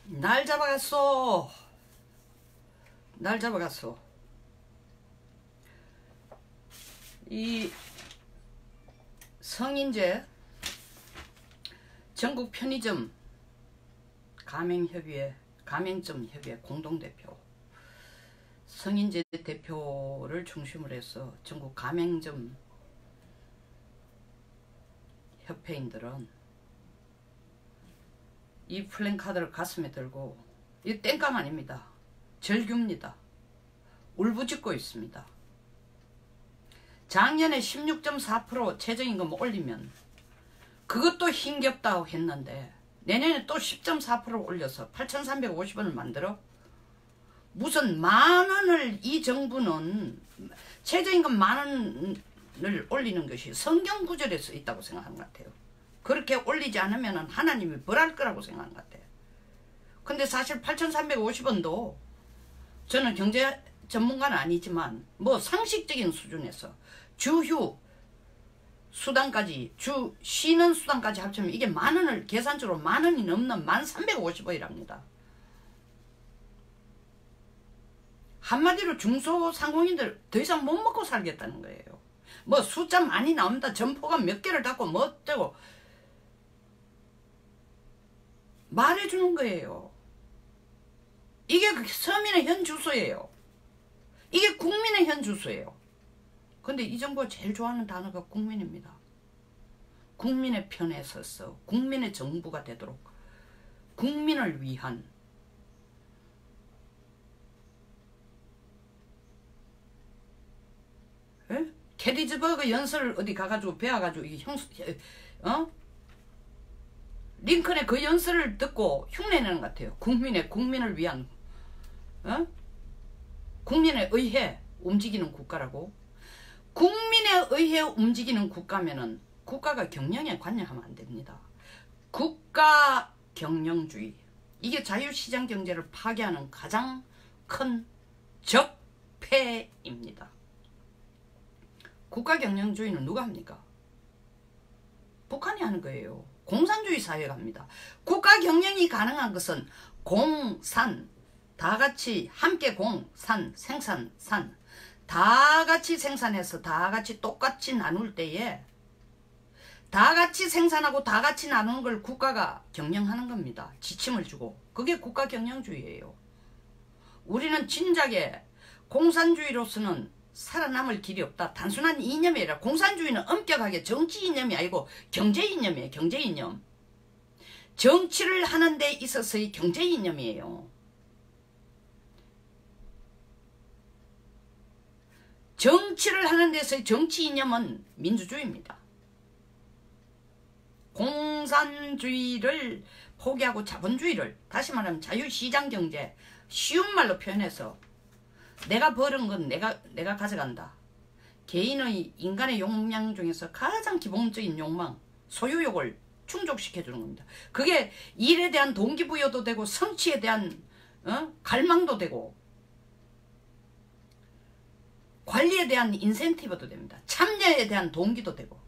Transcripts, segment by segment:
날 잡아갔어. 날 잡아갔어. 이 성인제 전국 편의점 가맹점 협의회 공동대표 성인제 대표를 중심으로 해서 전국 가맹점 협회인들은 이 플랜카드를 가슴에 들고, 이 땡깡 아닙니다. 절규입니다. 울부짖고 있습니다. 작년에 16.4% 최저임금 올리면 그것도 힘겹다고 했는데 내년에 또 10.4% 올려서 8,350원을 만들어? 무슨 만원을, 이 정부는 최저임금 만원을 올리는 것이 성경 구절에 써 있다고 생각하는 것 같아요. 그렇게 올리지 않으면 하나님이 벌할 거라고 생각하는 것 같아요. 근데 사실 8,350원도 저는 경제 전문가는 아니지만 뭐 상식적인 수준에서 주휴 수당까지, 쉬는 수당까지 합치면 이게 만원을, 계산적으로 만원이 넘는 1,350원이랍니다. 한마디로 중소상공인들 더 이상 못 먹고 살겠다는 거예요. 뭐 숫자 많이 나옵니다. 점포가 몇 개를 닫고 뭐 어쩌고 말해주는 거예요. 이게 서민의 현 주소예요. 이게 국민의 현 주소예요. 근데 이 정부가 제일 좋아하는 단어가 국민입니다. 국민의 편에 서서 국민의 정부가 되도록, 국민을 위한, 에? 게티즈버그 연설을 어디 가가지고 배워가지고 이게 링컨의 그 연설을 듣고 흉내내는 것 같아요. 국민을 위한, 국민에 의해 움직이는 국가라고. 국민에 의해 움직이는 국가면은 국가가 경영에 관여하면 안 됩니다. 국가 경영주의, 이게 자유시장 경제를 파괴하는 가장 큰 적폐입니다. 국가 경영주의는 누가 합니까? 북한이 하는 거예요. 공산주의 사회가 합니다. 국가 경영이 가능한 것은 공산, 다같이 함께 공산, 생산, 산, 다같이 생산해서 다같이 똑같이 나눌 때에 다같이 생산하고 다같이 나누는 걸 국가가 경영하는 겁니다. 지침을 주고. 그게 국가 경영주의예요. 우리는 진작에 공산주의로서는 살아남을 길이 없다. 단순한 이념이 아니라 공산주의는 엄격하게 정치 이념이 아니고 경제 이념이에요. 경제 이념. 정치를 하는 데 있어서의 경제 이념이에요. 정치를 하는 데서의 정치 이념은 민주주의입니다. 공산주의를 포기하고 자본주의를, 다시 말하면 자유시장경제, 쉬운 말로 표현해서 내가 버는 건 내가 가져간다. 개인의, 인간의 욕망 중에서 가장 기본적인 욕망, 소유욕을 충족시켜주는 겁니다. 그게 일에 대한 동기부여도 되고 성취에 대한 갈망도 되고 관리에 대한 인센티브도 됩니다. 참여에 대한 동기도 되고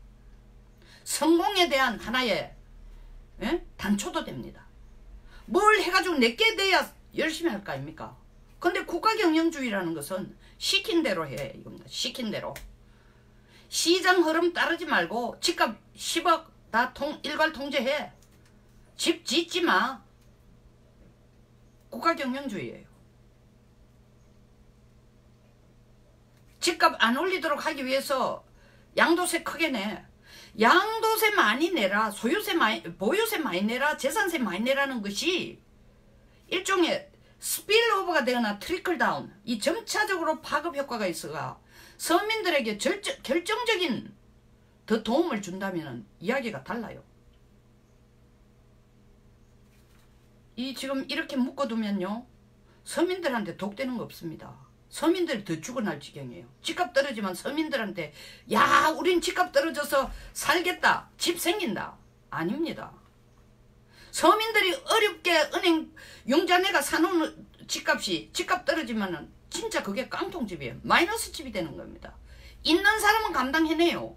성공에 대한 하나의 단초도 됩니다. 뭘 해가지고 내게 돼야 열심히 할 거 아닙니까? 근데 국가경영주의라는 것은 시킨 대로 해, 이겁니다. 시킨 대로. 시장 흐름 따르지 말고 집값 10억 다 일괄 통제해. 집 짓지 마. 국가경영주의예요. 집값 안 올리도록 하기 위해서 양도세 크게 내. 양도세 많이 내라, 보유세 많이 내라, 재산세 많이 내라는 것이 일종의 스필오버가 되거나 트리클 다운, 이 점차적으로 파급 효과가 있어가 서민들에게 결정적인 더 도움을 준다면 이야기가 달라요. 이 지금 이렇게 묶어두면요, 서민들한테 독되는 거 없습니다. 서민들이 더 죽어날 지경이에요. 집값 떨어지면 서민들한테 야, 우린 집값 떨어져서 살겠다, 집 생긴다. 아닙니다. 서민들이 어렵게 은행 융자네가 사놓은 집값 떨어지면은 진짜 그게 깡통집이에요. 마이너스 집이 되는 겁니다. 있는 사람은 감당해내요.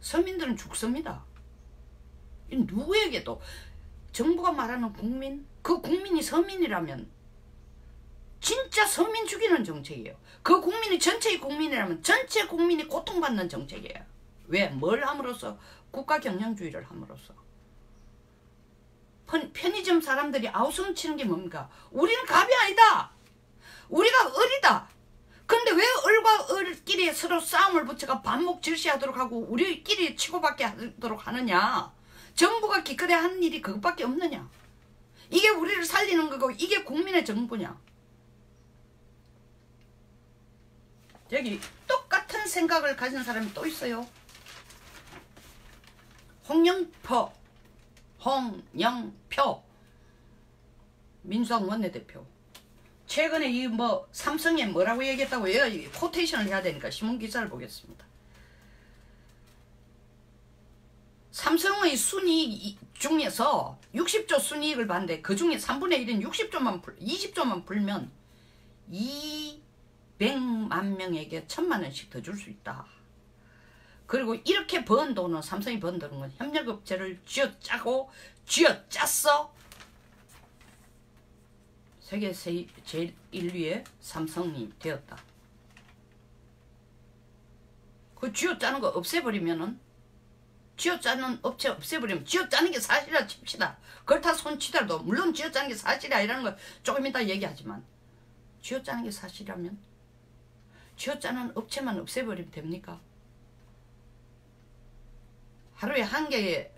서민들은 죽습니다. 누구에게도 정부가 말하는 국민, 그 국민이 서민이라면 진짜 서민 죽이는 정책이에요. 그 국민이 전체의 국민이라면 전체 국민이 고통받는 정책이에요. 왜? 뭘 함으로써? 국가 경영주의를 함으로써. 편의점 사람들이 아우성 치는 게 뭡니까? 우리는 갑이 아니다. 우리가 을이다. 근데 왜 을과 을끼리 서로 싸움을 붙여가 반목 질시하도록 하고 우리끼리 치고받게 하도록 하느냐? 정부가 기껏해 하는 일이 그것밖에 없느냐? 이게 우리를 살리는 거고 이게 국민의 정부냐? 여기 똑같은 생각을 가진 사람이 또 있어요. 홍영표 민주당 원내대표. 최근에 이 뭐 삼성에 뭐라고 얘기했다고 얘가 코테이션을 해야 되니까 신문 기사를 보겠습니다. 삼성의 순이익 중에서 60조 순이익을 봤는데 그 중에 3분의 1인 20조만 풀면 200만 명에게 1000만 원씩 더 줄 수 있다. 그리고 이렇게 번 돈은 삼성이 번 돈은 협력업체를 쥐어짰어. 세계 제일 1위의 삼성이 되었다. 그 쥐어짜는 거 없애버리면은 쥐어짜는 업체 없애버리면 쥐어짜는 게 사실이라 칩시다. 그렇다 손치더라도 물론 쥐어짜는 게 사실이야 이라는 걸 조금 이따 얘기하지만 쥐어짜는 게 사실이라면 쥐어짜는 업체만 없애버리면 됩니까? 하루에 한 개의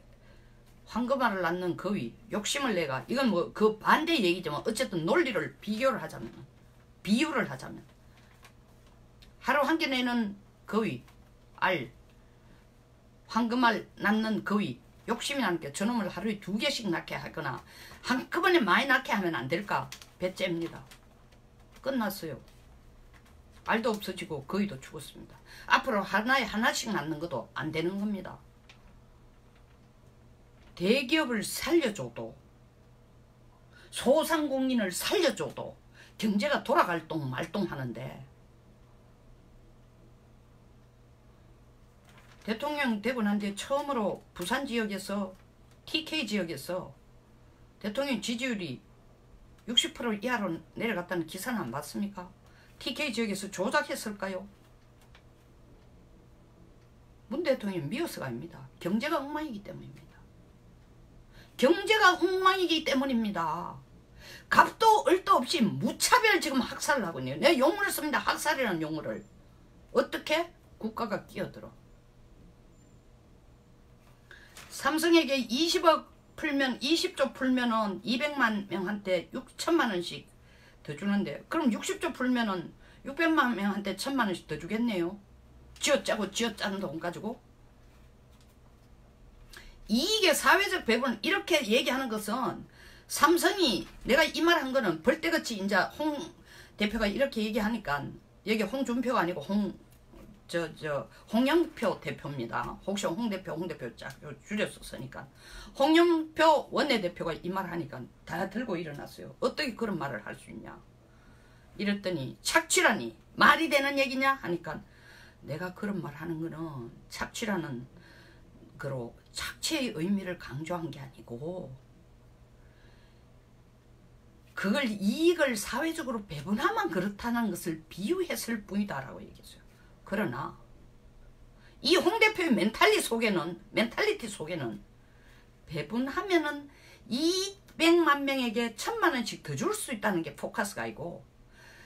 황금알을 낳는 거위 욕심을 내가 이건 뭐 그 반대 얘기지만 어쨌든 논리를 비유를 하자면 하루 한 개 내는 거위 알 황금알 낳는 거위 욕심이 나니까 저놈을 하루에 2개씩 낳게 하거나 한꺼번에 많이 낳게 하면 안 될까? 배째입니다. 끝났어요. 알도 없어지고 거위도 죽었습니다. 앞으로 하나에 하나씩 낳는 것도 안 되는 겁니다. 대기업을 살려줘도 소상공인을 살려줘도 경제가 돌아갈 동 말동 하는데 대통령 되고 난 뒤에 처음으로 부산 지역에서 TK 지역에서 대통령 지지율이 60% 이하로 내려갔다는 기사는 안 봤습니까? TK 지역에서 조작했을까요? 문 대통령이 미워서가 아닙니다. 경제가 엉망이기 때문입니다. 경제가 엉망이기 때문입니다. 갑도 을도 없이 무차별 지금 학살을 하고 있네요. 내가 용어를 씁니다. 학살이라는 용어를. 어떻게? 국가가 끼어들어. 삼성에게 20억 풀면 20조 풀면은 200만 명한테 6천만 원씩 더 주는데 그럼 60조 풀면은 600만 명한테 1000만 원씩 더 주겠네요. 쥐어짜는 돈 가지고. 이익의 사회적 배분 이렇게 얘기하는 것은 삼성이 내가 이 말 한 거는 벌떼같이 이제 홍 대표가 이렇게 얘기하니까 여기 홍준표가 아니고 홍영표 대표입니다. 혹시 홍 대표 줄여서 쓰니까 홍영표 원내대표가 이 말 하니까 다 들고 일어났어요. 어떻게 그런 말을 할 수 있냐 이랬더니 착취라니 말이 되는 얘기냐 하니까 내가 그런 말 하는 거는 착취라는 그로 착취의 의미를 강조한 게 아니고 그걸 이익을 사회적으로 배분하면 그렇다는 것을 비유했을 뿐이다 라고 얘기했어요. 그러나 이 홍 대표의 멘탈리티 속에는 배분하면은 200만 명에게 1000만 원씩 더 줄 수 있다는 게 포커스가 아니고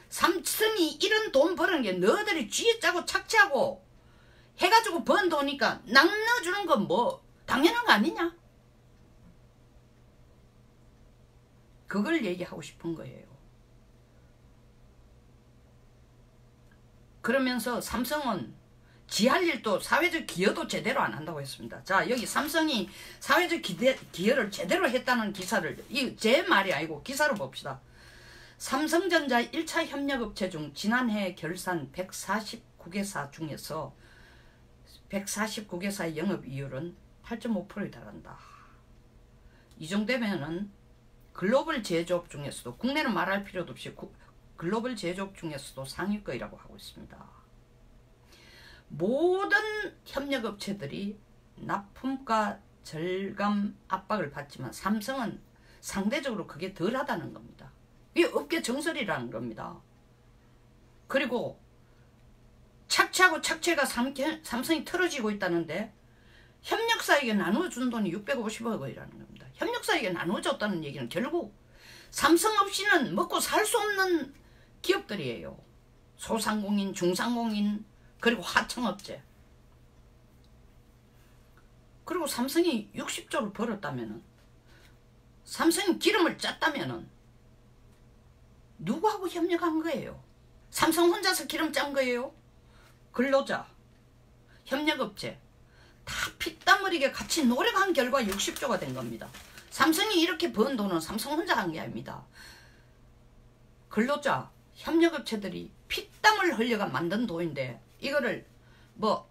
삼성이 이런 돈 버는 게 너희들이 쥐어짜고 착취하고 해가지고 번 돈이니까 낚아주는 건 뭐 당연한 거 아니냐? 그걸 얘기하고 싶은 거예요. 그러면서 삼성은 지할 일도 사회적 기여도 제대로 안 한다고 했습니다. 자, 여기 삼성이 사회적 기여를 제대로 했다는 기사를 이 제 말이 아니고 기사로 봅시다. 삼성전자 1차 협력업체 중 지난해 결산 149개사 중에서 149개사의 영업이율은 8.5%에 달한다. 이 정도면은 글로벌 제조업 중에서도 국내는 말할 필요도 없이 글로벌 제조업 중에서도 상위권이라고 하고 있습니다. 모든 협력업체들이 납품가 절감 압박을 받지만 삼성은 상대적으로 그게 덜하다는 겁니다. 이게 업계 정설이라는 겁니다. 그리고 착취하고 착취가 삼성이 틀어지고 있다는데 협력사에게 나눠준 돈이 650억 원이라는 겁니다. 협력사에게 나눠줬다는 얘기는 결국 삼성 없이는 먹고 살 수 없는 기업들이에요. 소상공인, 중상공인, 그리고 하청업체. 그리고 삼성이 60조를 벌었다면은, 삼성이 기름을 짰다면은 누구하고 협력한 거예요? 삼성 혼자서 기름 짠 거예요? 근로자, 협력업체 다 피땀 흘리게 같이 노력한 결과 60조가 된 겁니다. 삼성이 이렇게 번 돈은 삼성 혼자 한 게 아닙니다. 근로자, 협력업체들이 피땀을 흘려가 만든 돈인데 이거를 뭐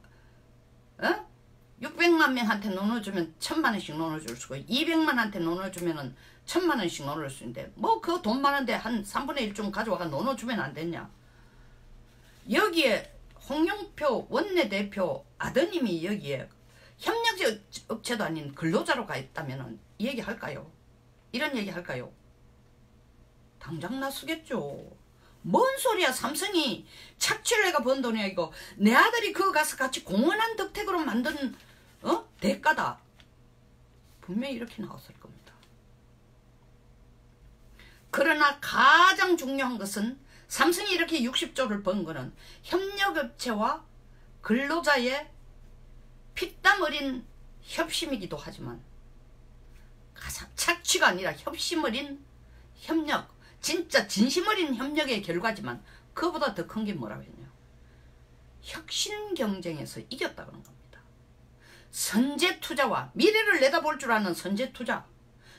600만 명한테 나눠주면 1000만 원씩 나눠줄 수고 200만 한테 나눠주면 1000만 원씩 나눠줄 수 있는데 뭐 그 돈 많은데 한 3분의 1 좀 가져와가 나눠주면 안 됐냐. 여기에 홍영표 원내대표 아드님이 여기에 협력업체도 아닌 근로자로 가 있다면 이 얘기 할까요? 이런 얘기 할까요? 당장 나서겠죠. 뭔 소리야. 삼성이 착취를 해가 번 돈이야 이거. 내 아들이 그거 가서 같이 공헌한 덕택으로 만든 대가다. 분명히 이렇게 나왔을 겁니다. 그러나 가장 중요한 것은 삼성이 이렇게 60조를 번 거는 협력업체와 근로자의 피땀 어린 협심이기도 하지만 가장 착취가 아니라 협심 어린 협력, 진짜 진심 어린 협력의 결과지만 그보다 더 큰 게 뭐라고 했냐. 혁신 경쟁에서 이겼다 그런 겁니다. 선제 투자와 미래를 내다볼 줄 아는 선제 투자,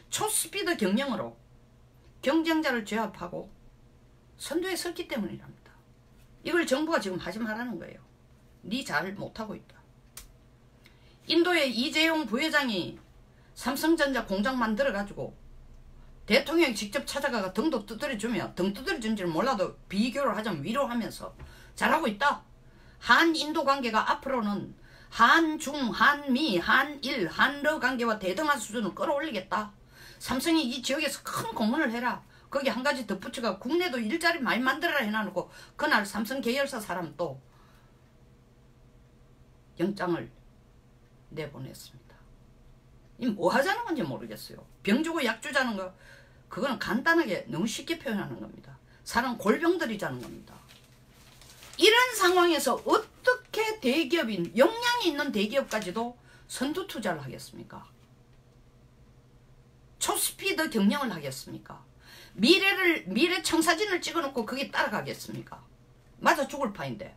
초스피드 경영으로 경쟁자를 제압하고 선두에 섰기 때문이랍니다. 이걸 정부가 지금 하지 말라는 거예요. 니 잘 못하고 있다. 인도의 이재용 부회장이 삼성전자 공장 만들어가지고 대통령이 직접 찾아가가 등도 두드려주며 등 두드려준 줄 몰라도 비교를 하자면 위로하면서 잘하고 있다. 한인도 관계가 앞으로는 한중, 한미, 한일, 한러 관계와 대등한 수준을 끌어올리겠다. 삼성이 이 지역에서 큰 공헌을 해라. 거기 한 가지 덧붙여가 국내도 일자리 많이 만들어라 해놔놓고 그날 삼성 계열사 사람 또 영장을 내보냈습니다. 이 뭐 하자는 건지 모르겠어요. 병 주고 약 주자는 거 그거는 간단하게 너무 쉽게 표현하는 겁니다. 사람 골병들이자는 겁니다. 이런 상황에서 어떻게 대기업인 역량이 있는 대기업까지도 선두 투자를 하겠습니까? 초스피드 경영을 하겠습니까? 미래 청사진을 찍어놓고 거기 따라가겠습니까? 맞아 죽을 파인데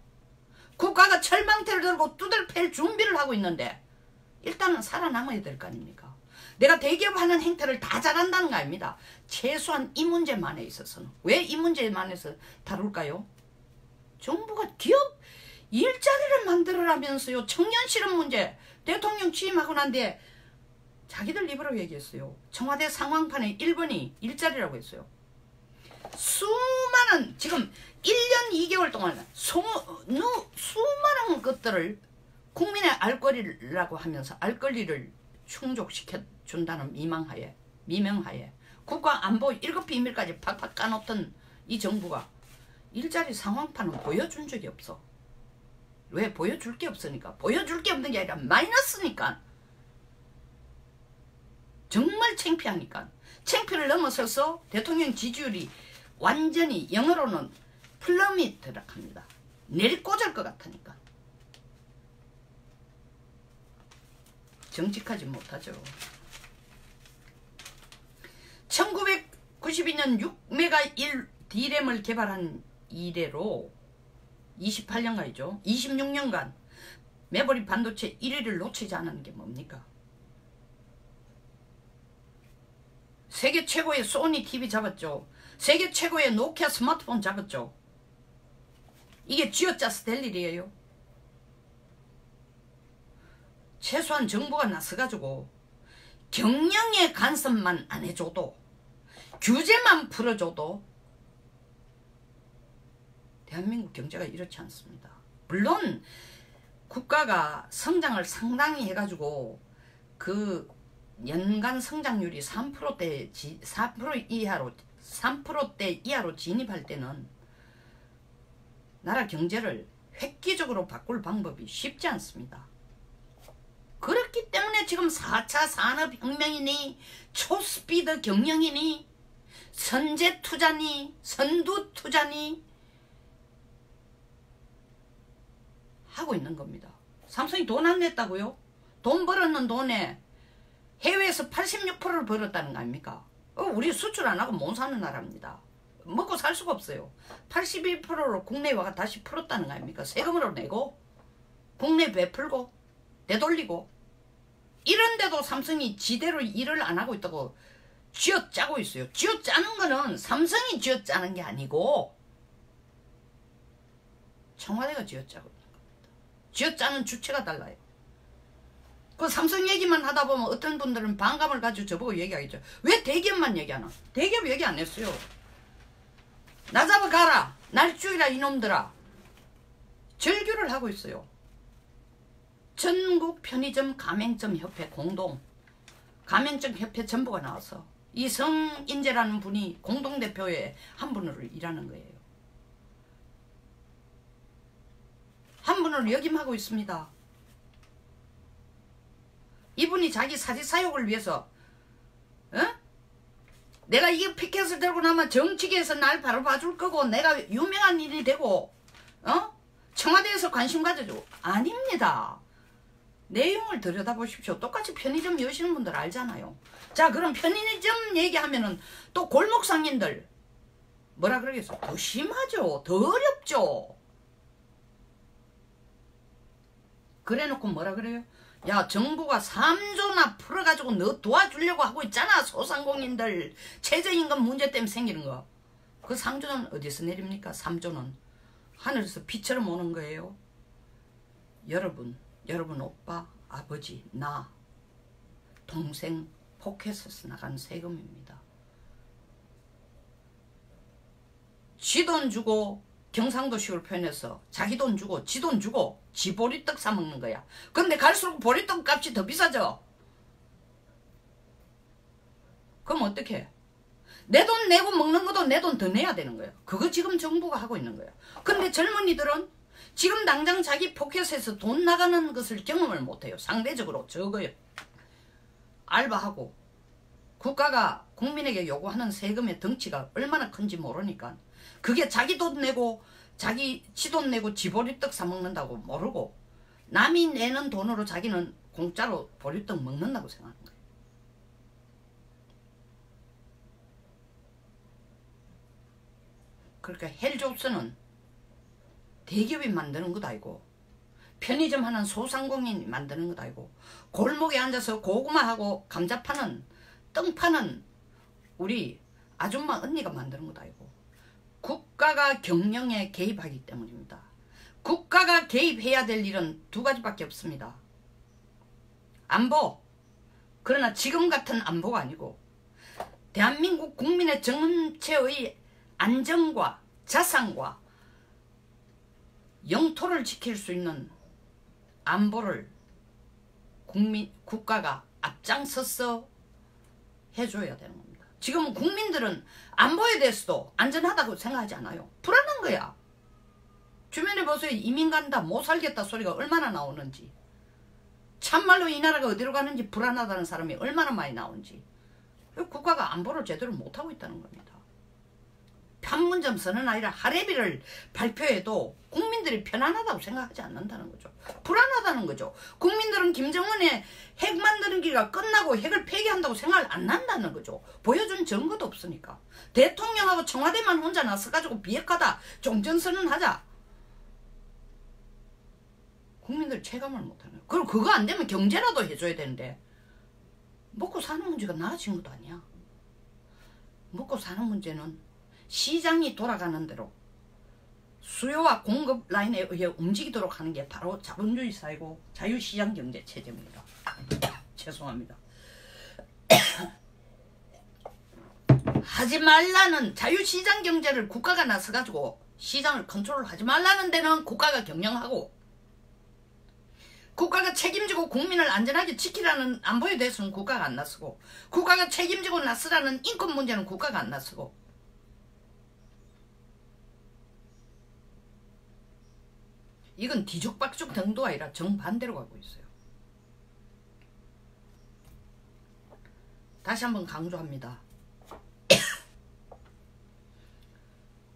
국가가 철망대를 들고 두들 팰 준비를 하고 있는데 일단은 살아남아야 될 거 아닙니까? 내가 대기업 하는 행태를 다 잘한다는 거 아닙니다. 최소한 이 문제만에 있어서는. 왜 이 문제만에서 다룰까요? 정부가 기업 일자리를 만들어라면서요. 청년 실업 문제 대통령 취임하고 난 뒤에 자기들 입으로 얘기했어요. 청와대 상황판에 1번이 일자리라고 했어요. 수많은 지금 1년 2개월 동안 수많은 것들을 국민의 알권리라고 하면서 알권리를 충족시켜준다는 미명하에 국가 안보 1급 비밀까지 팍팍 까놓던 이 정부가 일자리 상황판은 보여준 적이 없어. 왜? 보여줄 게 없으니까. 보여줄 게 없는 게 아니라 마이너스니까. 정말 창피하니까. 창피를 넘어서서 대통령 지지율이 완전히 영어로는 플러밋이라합니다. 내리꽂을 것 같으니까. 정직하지 못하죠. 1992년 6메가 1 D램을 개발한 이래로 28년간이죠. 26년간 메모리 반도체 1위를 놓치지 않은 게 뭡니까? 세계 최고의 소니 TV 잡았죠. 세계 최고의 노키아 스마트폰 잡았죠. 이게 쥐어짜서 될 일이에요. 최소한 정부가 나서가지고 경영의 간섭만 안 해줘도 규제만 풀어줘도 대한민국 경제가 이렇지 않습니다. 물론 국가가 성장을 상당히 해가지고 그 연간 성장률이 3%대 이하로 진입할 때는 나라 경제를 획기적으로 바꿀 방법이 쉽지 않습니다. 그렇기 때문에 지금 4차 산업혁명이니 초스피드 경영이니 선제 투자니 선두 투자니 하고 있는 겁니다. 삼성이 돈 안 냈다고요? 돈 벌었는 돈에 해외에서 86%를 벌었다는 거 아닙니까? 우리 수출 안 하고 못 사는 나라입니다. 먹고 살 수가 없어요. 81%로 국내화가 다시 풀었다는 거 아닙니까? 세금으로 내고 국내 베풀고 되돌리고 이런데도 삼성이 지대로 일을 안 하고 있다고 쥐어짜고 있어요. 쥐어짜는 거는 삼성이 쥐어짜는 게 아니고 청와대가 쥐어짜고 있는 겁니다. 쥐어짜는 주체가 달라요. 그 삼성 얘기만 하다 보면 어떤 분들은 반감을 가지고 저보고 얘기하겠죠. 왜 대기업만 얘기하나? 대기업 얘기 안 했어요. 나 잡아가라. 날 죽이라 이놈들아. 절규를 하고 있어요. 전국 편의점 가맹점 협회 공동 가맹점 협회 전부가 나와서 이성인재라는 분이 공동대표에 한 분으로 일하는 거예요. 한 분을 역임하고 있습니다. 이분이 자기 사지사욕을 위해서 내가 이 피켓을 들고 나면 정치계에서 날 바로 봐줄 거고 내가 유명한 일이 되고 청와대에서 관심 가져주고 아닙니다. 내용을 들여다보십시오. 똑같이 편의점 여시는 분들 알잖아요. 자, 그럼 편의점 얘기하면은 또 골목 상인들 뭐라 그러겠어? 더 심하죠. 더 어렵죠. 그래놓고 뭐라 그래요? 야, 정부가 3조나 풀어가지고 너 도와주려고 하고 있잖아. 소상공인들 최저임금 문제 때문에 생기는 거. 그 3조는 어디서 내립니까? 3조는 하늘에서 비처럼 오는 거예요. 여러분 오빠, 아버지, 나, 동생 포켓에서 나간 세금입니다. 지 돈 주고 경상도식으로 표현해서 자기 돈 주고 지 돈 주고 지 보리떡 사 먹는 거야. 근데 갈수록 보리떡 값이 더 비싸져. 그럼 어떡해? 내 돈 내고 먹는 것도 내 돈 더 내야 되는 거야. 그거 지금 정부가 하고 있는 거야. 근데 젊은이들은 지금 당장 자기 포켓에서 돈 나가는 것을 경험을 못해요. 상대적으로 적어요. 알바하고 국가가 국민에게 요구하는 세금의 덩치가 얼마나 큰지 모르니까 그게 자기 돈 내고 자기 지 돈 내고 지 보리떡 사 먹는다고 모르고 남이 내는 돈으로 자기는 공짜로 보리떡 먹는다고 생각하는 거예요. 그러니까 헬조스는 대기업이 만드는 것도 아니고 편의점 하는 소상공인이 만드는 것도 아니고 골목에 앉아서 고구마하고 감자 파는 떡 파는 우리 아줌마 언니가 만드는 것도 아니고 국가가 경영에 개입하기 때문입니다. 국가가 개입해야 될 일은 두 가지밖에 없습니다. 안보. 그러나 지금 같은 안보가 아니고 대한민국 국민의 전체의 안정과 자산과 영토를 지킬 수 있는 안보를 국가가 앞장서서 해줘야 되는 겁니다. 지금 국민들은 안보에 대해서도 안전하다고 생각하지 않아요. 불안한 거야. 주변에 보세요. 이민 간다 못 살겠다 소리가 얼마나 나오는지. 참말로 이 나라가 어디로 가는지 불안하다는 사람이 얼마나 많이 나오는지. 국가가 안보를 제대로 못하고 있다는 겁니다. 판문점 선언 아니라 할애비를 발표해도 국민들이 편안하다고 생각하지 않는다는 거죠. 불안하다는 거죠. 국민들은 김정은의 핵 만드는 기가 끝나고 핵을 폐기한다고 생각을 안 한다는 거죠. 보여준 증거도 없으니까. 대통령하고 청와대만 혼자 나서가지고 비핵화다 종전선언하자. 국민들 체감을 못하는 거예요. 그리고 그거 안 되면 경제라도 해줘야 되는데 먹고 사는 문제가 나아진 것도 아니야. 먹고 사는 문제는 시장이 돌아가는 대로 수요와 공급 라인에 의해 움직이도록 하는 게 바로 자본주의 사회고 자유시장 경제 체제입니다. 죄송합니다. 하지 말라는 자유시장 경제를 국가가 나서가지고 시장을 컨트롤하지 말라는 데는 국가가 경영하고 국가가 책임지고 국민을 안전하게 지키라는 안보에 대해서는 국가가 안 나서고, 국가가 책임지고 나서라는 인권 문제는 국가가 안 나서고, 이건 뒤죽박죽 정도가 아니라 정반대로 가고 있어요. 다시 한번 강조합니다.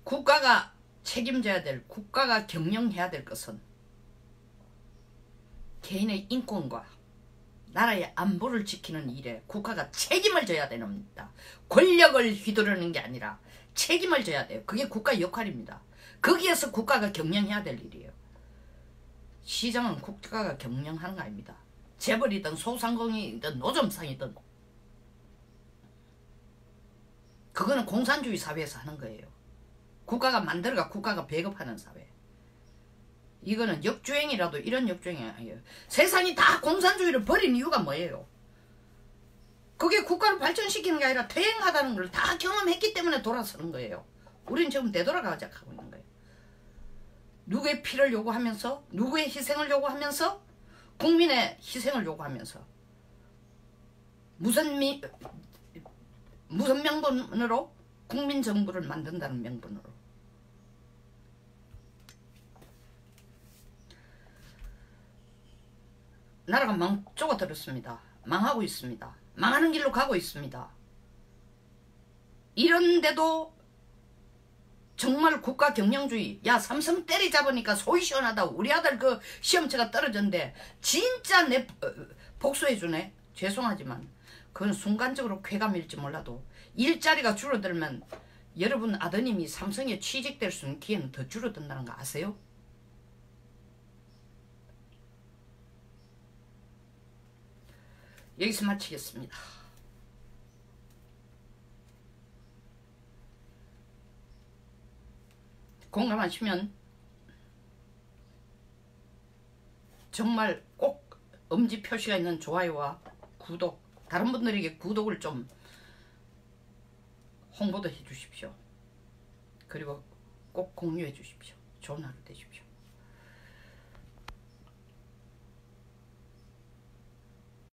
국가가 책임져야 될, 국가가 경영해야 될 것은 개인의 인권과 나라의 안보를 지키는 일에 국가가 책임을 져야 됩니다. 권력을 휘두르는 게 아니라 책임을 져야 돼요. 그게 국가 역할입니다. 거기에서 국가가 경영해야 될 일이에요. 시장은 국가가 경영하는 거 아닙니다. 재벌이든 소상공인이든 노점상이든 그거는 공산주의 사회에서 하는 거예요. 국가가 만들어가 국가가 배급하는 사회. 이거는 역주행이라도 이런 역주행이 아니에요. 세상이 다 공산주의를 버린 이유가 뭐예요? 그게 국가를 발전시키는 게 아니라 퇴행하다는 걸 다 경험했기 때문에 돌아서는 거예요. 우리는 지금 되돌아가자 하고 있는 거예요. 누구의 피를 요구하면서, 누구의 희생을 요구하면서, 국민의 희생을 요구하면서 무슨 명분으로? 국민정부를 만든다는 명분으로. 나라가 쪼가들었습니다. 망하고 있습니다. 망하는 길로 가고 있습니다. 이런데도 정말 국가 경영주의, 야 삼성 때리잡으니까 소위 시원하다. 우리 아들 그 시험체가 떨어졌는데 진짜 내 복수해주네. 죄송하지만 그건 순간적으로 쾌감일지 몰라도 일자리가 줄어들면 여러분 아드님이 삼성에 취직될 수 있는 기회는 더 줄어든다는 거 아세요? 여기서 마치겠습니다. 공감하시면 정말 꼭 엄지 표시가 있는 좋아요와 구독, 다른 분들에게 구독을 좀 홍보도 해주십시오. 그리고 꼭 공유해 주십시오. 좋은 하루 되십시오.